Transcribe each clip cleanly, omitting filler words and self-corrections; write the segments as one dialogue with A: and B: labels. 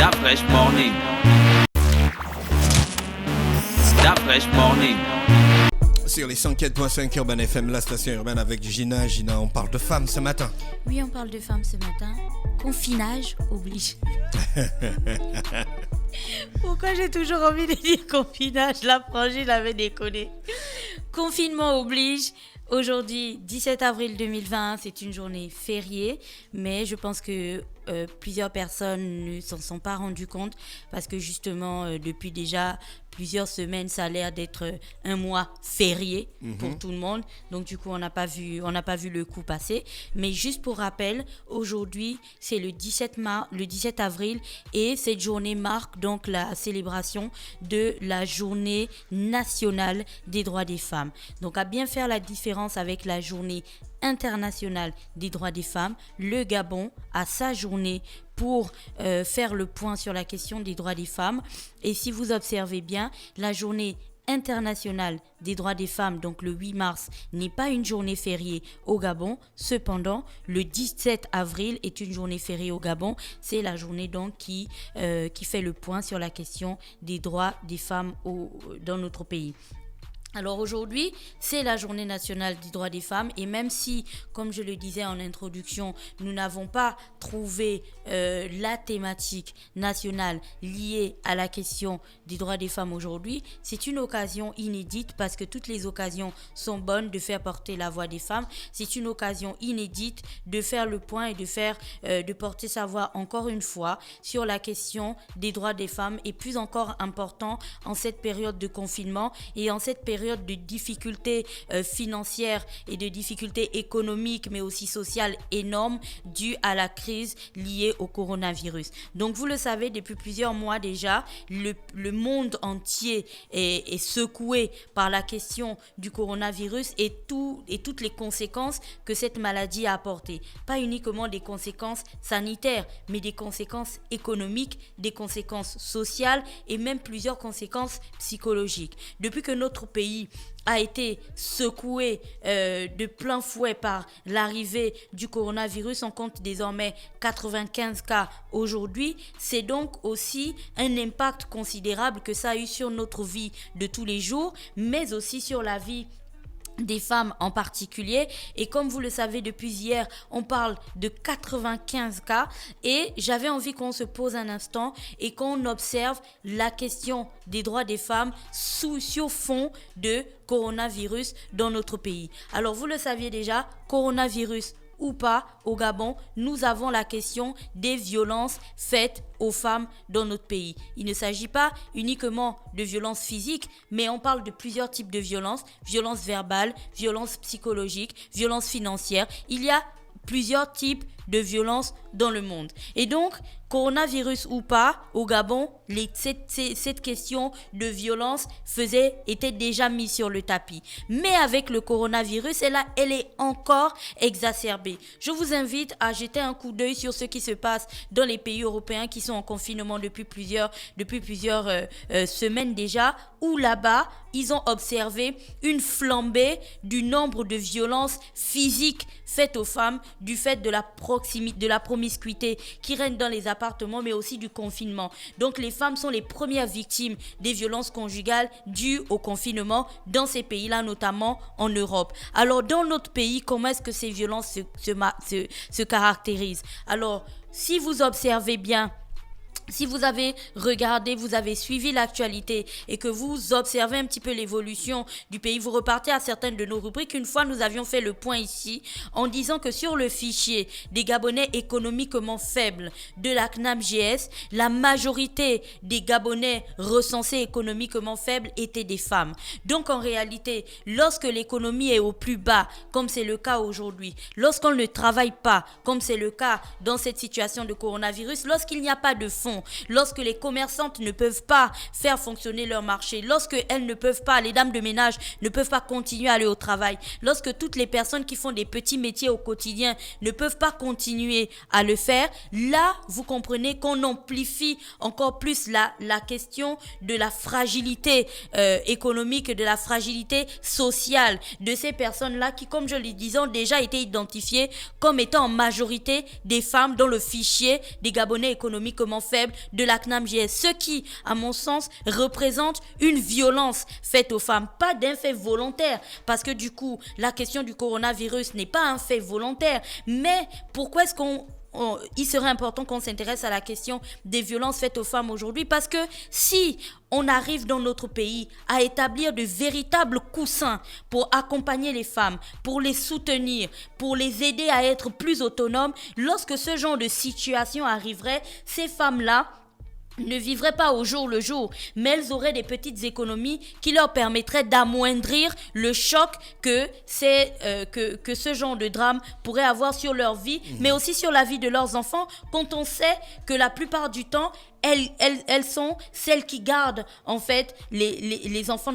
A: That fresh morning. That fresh morning.
B: Sur les 104.5 Urban FM, la station urbaine avec Gina. Gina, on parle de femmes ce matin.
C: Oui, on parle de femmes ce matin. Confinage oblige. Pourquoi j'ai toujours envie de dire confinage? La frangine avait déconné. Confinement oblige. Aujourd'hui, 17 avril 2020, c'est une journée fériée, mais je pense que plusieurs personnes ne s'en sont pas rendues compte parce que justement, depuis déjà plusieurs semaines, ça a l'air d'être un mois férié pour tout le monde. Donc du coup, on n'a pas vu le coup passer. Mais juste pour rappel, aujourd'hui, c'est le 17 avril et cette journée marque donc la célébration de la journée nationale des droits des femmes. Donc à bien faire la différence avec la journée internationale des droits des femmes, le Gabon a sa journée pour faire le point sur la question des droits des femmes. Et si vous observez bien, la journée internationale des droits des femmes, donc le 8 mars, n'est pas une journée fériée au Gabon. Cependant, le 17 avril est une journée fériée au Gabon. C'est la journée donc qui fait le point sur la question des droits des femmes dans notre pays. Alors aujourd'hui, c'est la journée nationale des droits des femmes et même si, comme je le disais en introduction, nous n'avons pas trouvé la thématique nationale liée à la question des droits des femmes aujourd'hui, c'est une occasion inédite parce que toutes les occasions sont bonnes de faire porter la voix des femmes. C'est une occasion inédite de faire le point et de porter sa voix encore une fois sur la question des droits des femmes et plus encore important en cette période de confinement et en cette période de difficultés financières et de difficultés économiques mais aussi sociales énormes dues à la crise liée au coronavirus. Donc vous le savez, depuis plusieurs mois déjà, le monde entier est secoué par la question du coronavirus et toutes les conséquences que cette maladie a apportées. Pas uniquement des conséquences sanitaires, mais des conséquences économiques, des conséquences sociales et même plusieurs conséquences psychologiques. Depuis que notre pays a été secoué de plein fouet par l'arrivée du coronavirus. On compte désormais 95 cas aujourd'hui. C'est donc aussi un impact considérable que ça a eu sur notre vie de tous les jours, mais aussi sur la vie des femmes en particulier. Et comme vous le savez depuis hier, on parle de 95 cas et j'avais envie qu'on se pose un instant et qu'on observe la question des droits des femmes sur fond de coronavirus dans notre pays. Alors vous le saviez déjà, coronavirus ou pas, au Gabon, nous avons la question des violences faites aux femmes dans notre pays. Il ne s'agit pas uniquement de violences physiques, mais on parle de plusieurs types de violences, violences verbales, violences psychologiques, violences financières. Il y a plusieurs types de violences dans le monde. Et donc, coronavirus ou pas, au Gabon, cette question de violence était déjà mise sur le tapis. Mais avec le coronavirus, elle est encore exacerbée. Je vous invite à jeter un coup d'œil sur ce qui se passe dans les pays européens qui sont en confinement depuis plusieurs semaines déjà, où là-bas, ils ont observé une flambée du nombre de violences physiques faites aux femmes du fait de la promiscuité qui règne dans les appartements, mais aussi du confinement. Donc les femmes sont les premières victimes des violences conjugales dues au confinement dans ces pays-là, notamment en Europe. Alors dans notre pays, comment est-ce que ces violences se caractérisent? Alors si vous observez bien, si vous avez regardé, vous avez suivi l'actualité et que vous observez un petit peu l'évolution du pays, vous repartez à certaines de nos rubriques. Une fois, nous avions fait le point ici en disant que sur le fichier des Gabonais économiquement faibles de la CNAM-GS, la majorité des Gabonais recensés économiquement faibles étaient des femmes. Donc en réalité, lorsque l'économie est au plus bas, comme c'est le cas aujourd'hui, lorsqu'on ne travaille pas, comme c'est le cas dans cette situation de coronavirus, lorsqu'il n'y a pas de fonds, lorsque les commerçantes ne peuvent pas faire fonctionner leur marché, lorsque elles ne peuvent pas, les dames de ménage ne peuvent pas continuer à aller au travail, lorsque toutes les personnes qui font des petits métiers au quotidien ne peuvent pas continuer à le faire, là, vous comprenez qu'on amplifie encore plus la question de la fragilité économique, de la fragilité sociale de ces personnes-là qui, comme je le disais, ont déjà été identifiées comme étant en majorité des femmes dans le fichier des Gabonais économiquement faibles faible de la CNAMJS, ce qui, à mon sens, représente une violence faite aux femmes, pas d'un fait volontaire, parce que du coup, la question du coronavirus n'est pas un fait volontaire, mais pourquoi est-ce il serait important qu'on s'intéresse à la question des violences faites aux femmes aujourd'hui, parce que si on arrive dans notre pays à établir de véritables coussins pour accompagner les femmes, pour les soutenir, pour les aider à être plus autonomes, lorsque ce genre de situation arriverait, ces femmes-là ne vivraient pas au jour le jour, mais elles auraient des petites économies qui leur permettraient d'amoindrir le choc que ce genre de drame pourrait avoir sur leur vie, mais aussi sur la vie de leurs enfants, quand on sait que la plupart du temps, elles sont celles qui gardent en fait les enfants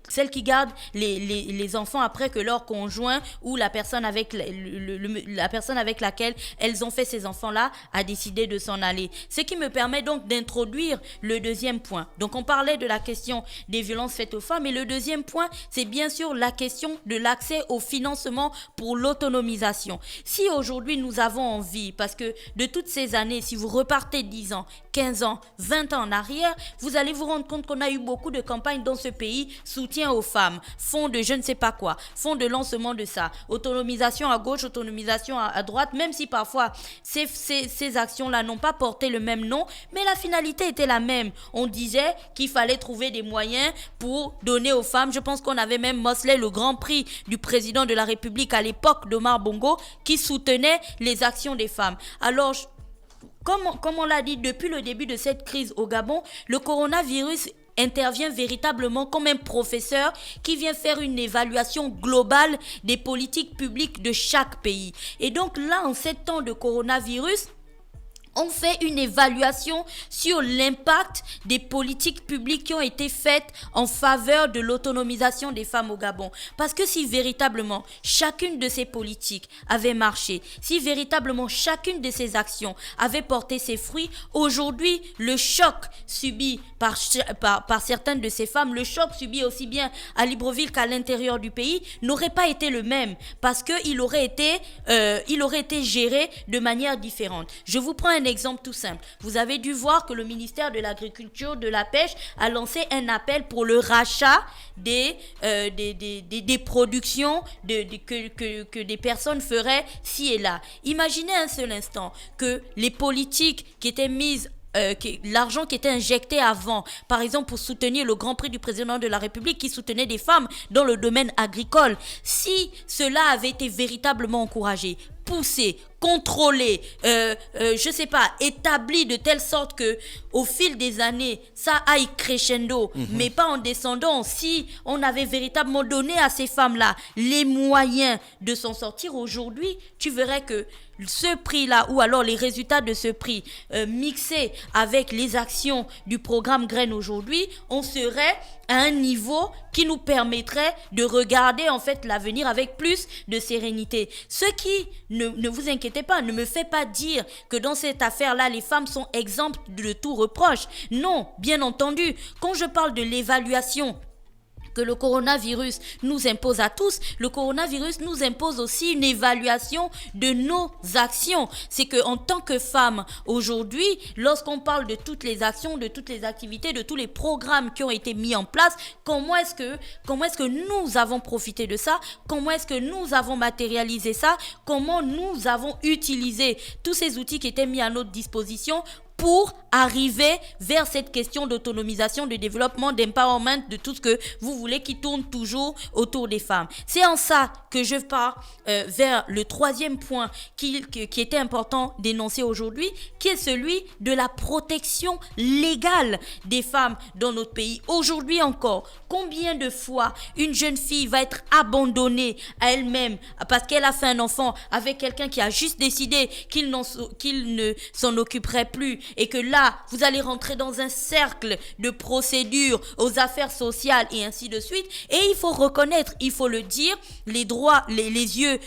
C: celles qui gardent les enfants après que leur conjoint ou la personne avec la personne avec laquelle elles ont fait ces enfants-là a décidé de s'en aller. Ce qui me permet donc d'introduire le deuxième point. Donc on parlait de la question des violences faites aux femmes, et le deuxième point, c'est bien sûr la question de l'accès au financement pour l'autonomisation. Si aujourd'hui nous avons envie, parce que de toutes ces années, si vous repartez 10 ans, 15 ans, 20 ans en arrière, vous allez vous rendre compte qu'on a eu beaucoup de campagnes dans ce pays, soutien aux femmes, fonds de je ne sais pas quoi, fonds de lancement de ça, autonomisation à gauche, autonomisation à droite, même si parfois ces actions-là n'ont pas porté le même nom, mais la finalité était la même. On disait qu'il fallait trouver des moyens pour donner aux femmes. Je pense qu'on avait même mocelé le grand prix du président de la République à l'époque d'Omar Bongo, qui soutenait les actions des femmes. Alors, comme on l'a dit, depuis le début de cette crise au Gabon, le coronavirus intervient véritablement comme un professeur qui vient faire une évaluation globale des politiques publiques de chaque pays. Et donc là, en ces temps de coronavirus, on fait une évaluation sur l'impact des politiques publiques qui ont été faites en faveur de l'autonomisation des femmes au Gabon. Parce que si véritablement chacune de ces politiques avait marché, si véritablement chacune de ces actions avait porté ses fruits, aujourd'hui, le choc subi par certaines de ces femmes, le choc subi aussi bien à Libreville qu'à l'intérieur du pays, n'aurait pas été le même, parce qu'il aurait été géré de manière différente. Je vous prends un exemple tout simple. Vous avez dû voir que le ministère de l'Agriculture, de la Pêche a lancé un appel pour le rachat des productions que des personnes feraient ci et là. Imaginez un seul instant que les politiques qui étaient mises l'argent qui était injecté avant, par exemple pour soutenir le Grand Prix du président de la République qui soutenait des femmes dans le domaine agricole, si cela avait été véritablement encouragé, poussé, contrôlé, établi de telle sorte que au fil des années, ça aille crescendo, mais pas en descendant. Si on avait véritablement donné à ces femmes-là les moyens de s'en sortir aujourd'hui, tu verrais que ce prix-là, ou alors les résultats de ce prix mixés avec les actions du programme Graines aujourd'hui, on serait à un niveau qui nous permettrait de regarder en fait l'avenir avec plus de sérénité. Ce qui, ne vous inquiétez pas, ne me fait pas dire que dans cette affaire-là, les femmes sont exemptes de tout reproche. Non, bien entendu, quand je parle de l'évaluation que le coronavirus nous impose à tous, le coronavirus nous impose aussi une évaluation de nos actions. C'est que en tant que femme, aujourd'hui, lorsqu'on parle de toutes les actions, de toutes les activités, de tous les programmes qui ont été mis en place, comment est-ce que nous avons profité de ça? Comment est-ce que nous avons matérialisé ça? Comment nous avons utilisé tous ces outils qui étaient mis à notre disposition pour arriver vers cette question d'autonomisation, de développement, d'empowerment, de tout ce que vous voulez qui tourne toujours autour des femmes. C'est en ça que je pars vers le troisième point qui était important d'énoncer aujourd'hui, qui est celui de la protection légale des femmes dans notre pays. Aujourd'hui encore, combien de fois une jeune fille va être abandonnée à elle-même parce qu'elle a fait un enfant avec quelqu'un qui a juste décidé qu'il ne s'en occuperait plus, et que là, vous allez rentrer dans un cercle de procédures aux affaires sociales et ainsi de suite. Et il faut reconnaître, il faut le dire, les yeux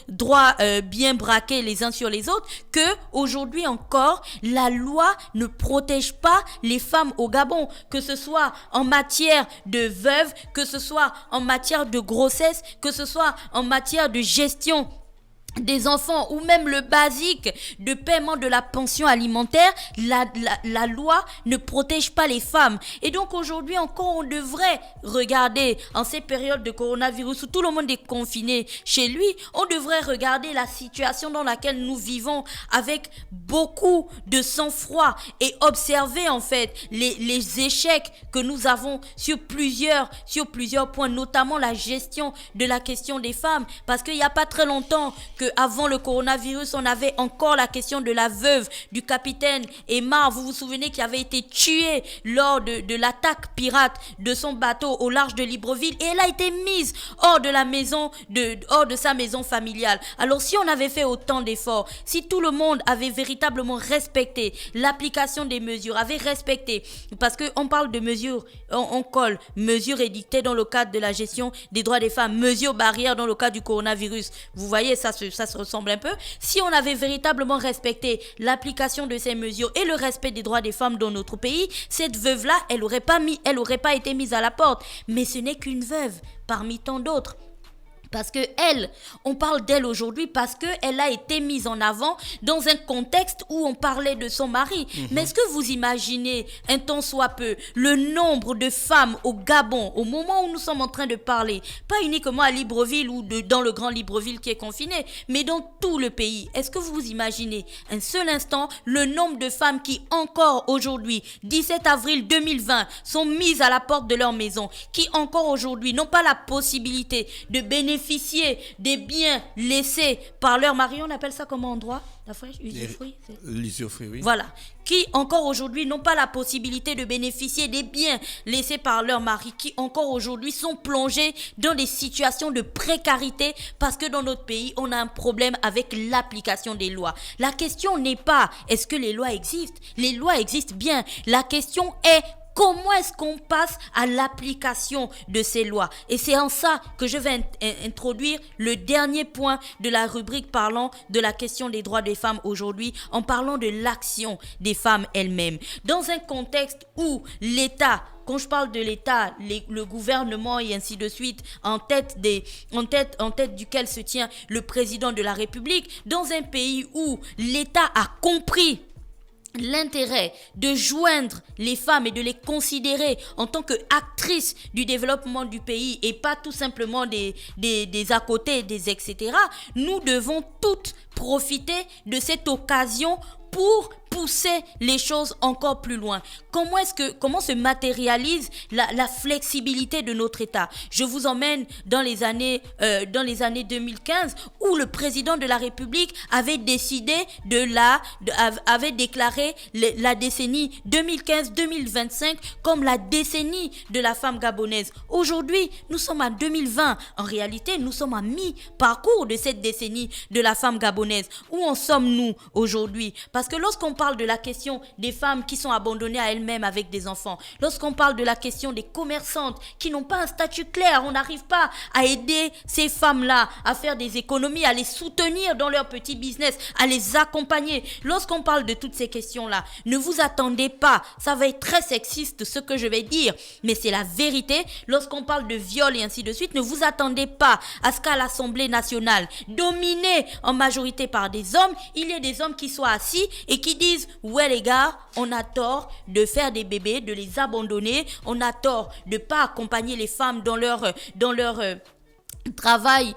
C: droits bien braqués les uns sur les autres, que aujourd'hui encore, la loi ne protège pas les femmes au Gabon, que ce soit en matière de veuve, que ce soit en matière de grossesse, que ce soit en matière de gestion des enfants ou même le basique de paiement de la pension alimentaire, la loi ne protège pas les femmes. Et donc aujourd'hui encore, on devrait regarder en ces périodes de coronavirus où tout le monde est confiné chez lui, on devrait regarder la situation dans laquelle nous vivons avec beaucoup de sang-froid et observer en fait les échecs que nous avons sur plusieurs points, notamment la gestion de la question des femmes, parce qu'il n'y a pas très longtemps avant le coronavirus, on avait encore la question de la veuve du capitaine Aymar. Vous vous souvenez, qui avait été tuée lors de l'attaque pirate de son bateau au large de Libreville, et elle a été mise hors de sa maison familiale. Alors si on avait fait autant d'efforts, si tout le monde avait véritablement respecté l'application des mesures, avait respecté, parce qu'on parle de mesures, on colle mesures édictées dans le cadre de la gestion des droits des femmes, mesures barrières dans le cadre du coronavirus. Vous voyez, ça se ressemble un peu. Si on avait véritablement respecté l'application de ces mesures et le respect des droits des femmes dans notre pays, cette veuve-là, elle aurait pas été mise à la porte. Mais ce n'est qu'une veuve parmi tant d'autres. Parce que on parle d'elle aujourd'hui parce qu'elle a été mise en avant dans un contexte où on parlait de son mari. Mais est-ce que vous imaginez, un tant soit peu, le nombre de femmes au Gabon, au moment où nous sommes en train de parler, pas uniquement à Libreville ou dans le grand Libreville qui est confiné, mais dans tout le pays. Est-ce que vous imaginez un seul instant le nombre de femmes qui encore aujourd'hui, 17 avril 2020, sont mises à la porte de leur maison, qui encore aujourd'hui n'ont pas la possibilité de bénéficier des biens laissés par leur mari, on appelle ça comment en droit? La fraîche, usufruit,
B: l'usufruit, oui.
C: Voilà. Qui encore aujourd'hui n'ont pas la possibilité de bénéficier des biens laissés par leur mari, qui encore aujourd'hui sont plongés dans des situations de précarité parce que dans notre pays, on a un problème avec l'application des lois. La question n'est pas est-ce que les lois existent? Les lois existent bien. La question est comment est-ce qu'on passe à l'application de ces lois? Et c'est en ça que je vais introduire le dernier point de la rubrique parlant de la question des droits des femmes aujourd'hui, en parlant de l'action des femmes elles-mêmes. Dans un contexte où l'État, quand je parle de l'État, le gouvernement et ainsi de suite, en tête duquel se tient le président de la République, dans un pays où l'État a compris l'intérêt de joindre les femmes et de les considérer en tant qu'actrices du développement du pays et pas tout simplement des à côté, des etc. Nous devons toutes profiter de cette occasion pour pousser les choses encore plus loin. Comment se matérialise la flexibilité de notre État? Je vous emmène dans les années 2015 où le président de la République avait avait déclaré la décennie 2015-2025 comme la décennie de la femme gabonaise. Aujourd'hui, nous sommes en 2020. En réalité, nous sommes à mi-parcours de cette décennie de la femme gabonaise. Où en sommes-nous aujourd'hui? Parce que lorsqu'on parle de la question des femmes qui sont abandonnées à elles-mêmes avec des enfants, lorsqu'on parle de la question des commerçantes qui n'ont pas un statut clair, on n'arrive pas à aider ces femmes-là à faire des économies, à les soutenir dans leur petit business, à les accompagner. Lorsqu'on parle de toutes ces questions-là, ne vous attendez pas, ça va être très sexiste ce que je vais dire, mais c'est la vérité. Lorsqu'on parle de viol et ainsi de suite, ne vous attendez pas à ce qu'à l'Assemblée nationale, dominée en majorité par des hommes, il y ait des hommes qui soient assis et qui disent: ouais les gars, on a tort de faire des bébés, de les abandonner, on a tort de pas accompagner les femmes dans leur travail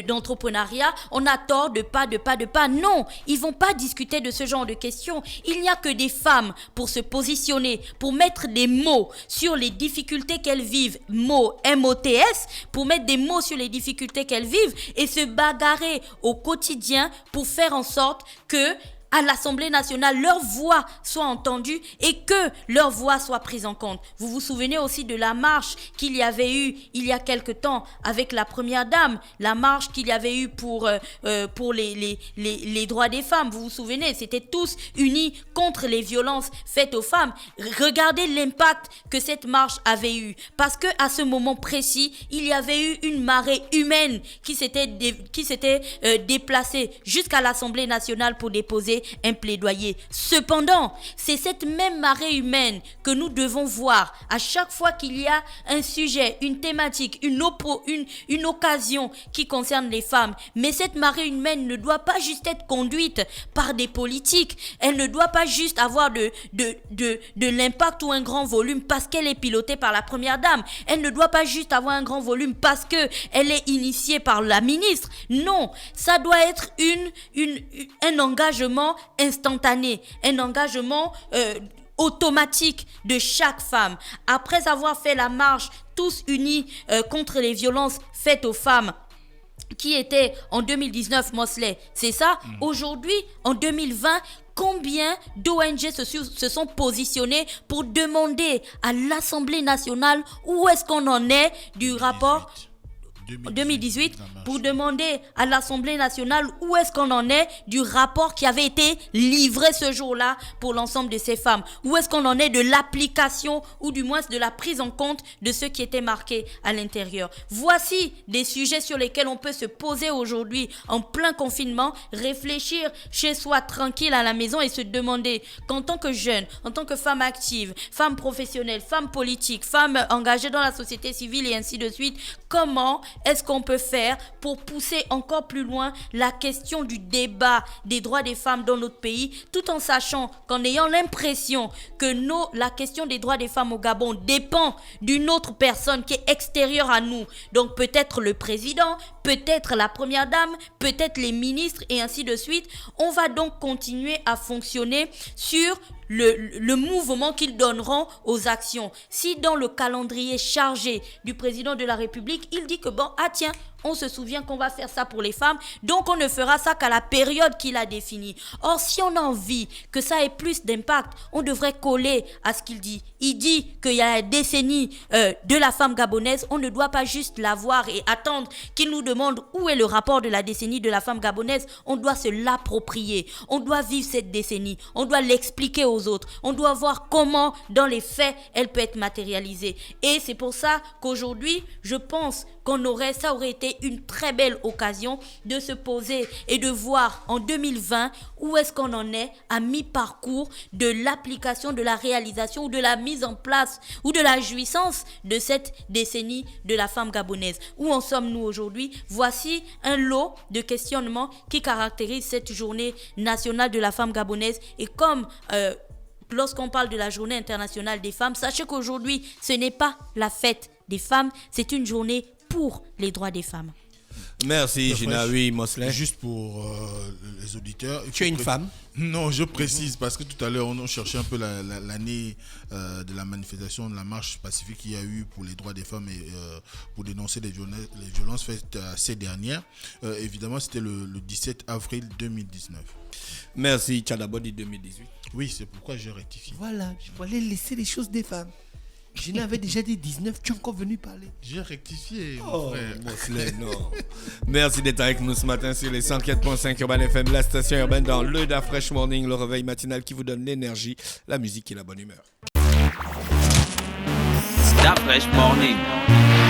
C: d'entrepreneuriat, on a tort de pas. Non, ils vont pas discuter de ce genre de questions. Il n'y a que des femmes pour se positionner, pour mettre des mots sur les difficultés qu'elles vivent, mots M-O-T-S, pour mettre des mots sur les difficultés qu'elles vivent et se bagarrer au quotidien pour faire en sorte que à l'Assemblée nationale, leur voix soit entendue et que leur voix soit prise en compte. Vous vous souvenez aussi de la marche qu'il y avait eu il y a quelque temps avec la première dame, la marche qu'il y avait eu pour les droits des femmes. Vous vous souvenez, c'était tous unis contre les violences faites aux femmes. Regardez l'impact que cette marche avait eu, parce que à ce moment précis, il y avait eu une marée humaine qui s'était déplacée jusqu'à l'Assemblée nationale pour déposer un plaidoyer. Cependant, c'est cette même marée humaine que nous devons voir à chaque fois qu'il y a un sujet, une thématique, une occasion qui concerne les femmes. Mais cette marée humaine ne doit pas juste être conduite par des politiques. Elle ne doit pas juste avoir de l'impact ou un grand volume parce qu'elle est pilotée par la première dame. Elle ne doit pas juste avoir un grand volume parce qu'elle est initiée par la ministre. Non, ça doit être un engagement instantané, un engagement automatique de chaque femme. Après avoir fait la marche tous unis contre les violences faites aux femmes, qui était en 2019, Mosley, c'est ça? Aujourd'hui, en 2020, combien d'ONG se sont positionnés pour demander à l'Assemblée nationale où est-ce qu'on en est du rapport 2018 pour demander à l'Assemblée nationale où est-ce qu'on en est du rapport qui avait été livré ce jour-là pour l'ensemble de ces femmes. Où est-ce qu'on en est de l'application ou du moins de la prise en compte de ce qui était marqué à l'intérieur. Voici des sujets sur lesquels on peut se poser aujourd'hui en plein confinement, réfléchir chez soi tranquille à la maison et se demander qu'en tant que jeune, en tant que femme active, femme professionnelle, femme politique, femme engagée dans la société civile et ainsi de suite, comment est-ce qu'on peut faire pour pousser encore plus loin la question du débat des droits des femmes dans notre pays, tout en sachant qu'en ayant l'impression que la question des droits des femmes au Gabon dépend d'une autre personne qui est extérieure à nous, donc peut-être le président, peut-être la première dame, peut-être les ministres et ainsi de suite, on va donc continuer à fonctionner sur le mouvement qu'ils donneront aux actions. Si dans le calendrier chargé du président de la République, il dit que tiens, on se souvient qu'on va faire ça pour les femmes, donc on ne fera ça qu'à la période qu'il a définie. Or, si on a envie que ça ait plus d'impact, on devrait coller à ce qu'il dit. Il dit qu'il y a la décennie de la femme gabonaise, on ne doit pas juste la voir et attendre qu'il nous demande où est le rapport de la décennie de la femme gabonaise. On doit se l'approprier, on doit vivre cette décennie, on doit l'expliquer aux autres, on doit voir comment, dans les faits, elle peut être matérialisée. Et c'est pour ça qu'aujourd'hui, je pense ça aurait été une très belle occasion de se poser et de voir en 2020 où est-ce qu'on en est à mi-parcours de l'application, de la réalisation ou de la mise en place ou de la jouissance de cette décennie de la femme gabonaise. Où en sommes-nous aujourd'hui? Voici un lot de questionnements qui caractérisent cette journée nationale de la femme gabonaise. Et comme lorsqu'on parle de la journée internationale des femmes, sachez qu'aujourd'hui, ce n'est pas la fête des femmes, c'est une journée pour les droits des femmes.
B: Merci, Gina. Oui, Mosley.
D: Juste pour les auditeurs.
B: Tu es une femme?
D: Non, je précise parce que tout à l'heure, on cherchait un peu l'année de la manifestation, de la marche pacifique qu'il y a eu pour les droits des femmes et pour dénoncer les violences faites ces dernières. Évidemment, c'était le 17 avril 2019.
B: Merci, Tchadabodi 2018.
D: Oui, c'est pourquoi j'ai rectifié.
B: Voilà, je voulais laisser les choses des femmes. Gina avait déjà dit 19, tu es encore venu parler.
D: J'ai rectifié, mon frère.
B: Mosley, non. Merci d'être avec nous ce matin sur les 104.5 Urban FM, la station urbaine dans le Da Fresh Morning, le réveil matinal qui vous donne l'énergie, la musique et la bonne humeur.
A: Da Fresh Morning.